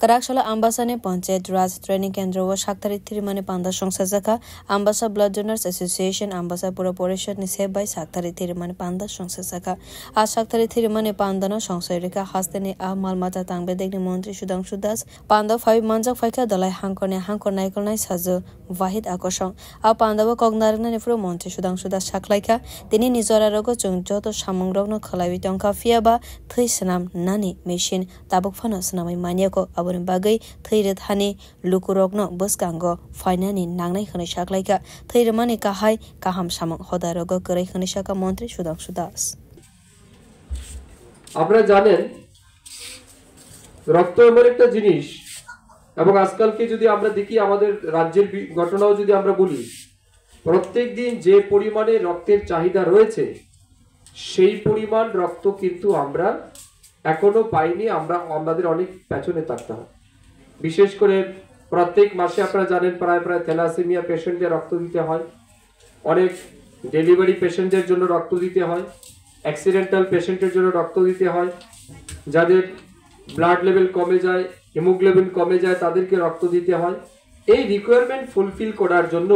Karakshalo Ambasane Panchayat Raj Training Kendra was Shaktari Thirimani Panda Songsazaka, Ambasa Blood Donors Association, Ambasa Pura Poration is held by Shaktari Thirimani Panda Songsazaka. As Shaktari Thirimani Pandana Songsarika Hastani Malmata Tangbedek Montri Shudang Shudas, Panda 5 months of Fika Dalai Hankone Hankonaikonai Sazo, Vahid Akoshong, A Pandava Cognarana Nefro Monte Shudang Shudas Shaklaika, Dini Nizora Rogo Joto Shamangrogno Kalavitonka Fiaba, Trisanam Nani Machine, Tabukfano Sanami Maniako. Bagai Thairid Hani Lukurogno Buskango Finani Nangnai Hanishaka Thairamani Kahai Kaham Samang Hodarogo Kare Hanishaka Montri Shudang Shudas. আপনারা জানেন রক্ত এমন একটা জিনিস এবং আজকালকে যদি আমরা দেখি আমাদের রাজ্যের ঘটনাও যদি আমরা বলি প্রত্যেকদিন যে পরিমাণে রক্তের চাহিদা রয়েছে সেই পরিমাণ রক্ত কিন্তু আমরা এখনো পাইনি আমরা আমাদের অনেক পেছনে থাকতে হয় বিশেষ করে প্রত্যেক মাসে আপনারা জানেন প্রায় থ্যালাসেমিয়া পেশেন্টদের রক্ত দিতে হয় অনেক ডেলিভারি পেশেন্টদের জন্য রক্ত দিতে হয় অ্যাক্সিডেন্টাল পেশেন্টের জন্য রক্ত দিতে হয় যাদের ব্লাড লেভেল কমে যায় হিমোগ্লোবিন কমে যায় তাদেরকে রক্ত দিতে হয় এই রিকোয়ারমেন্ট ফুলফিল করার জন্য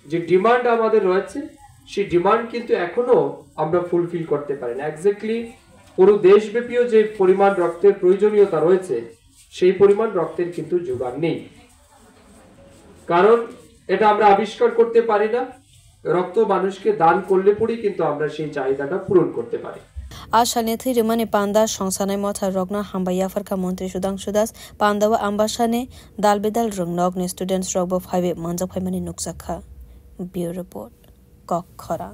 যে ডিমান্ড আমাদের রয়েছে সেই ডিমান্ড কিন্তু এখনো আমরা ফুলফিল করতে পারি না এক্স্যাক্টলি পুরো দেশব্যাপীও যে পরিমাণ রক্তের প্রয়োজনীয়তা রয়েছে সেই পরিমাণ রক্তের কিন্তু যোগান নেই কারণ এটা আমরা আবিষ্কার করতে পারি না রক্ত মানুষকে দান করলে পরেই কিন্তু আমরা সেই চাহিদাটা পূরণ করতে পারি Ashane Thirimani Panda Songsane Motha Rogna Hambaya Farka Montri Shudang Shudas Pandawa Ambashane Dalbidal Rungnog Students Rogbo 5 Manza Phaimani Nuksakha Bureau Report Kokhara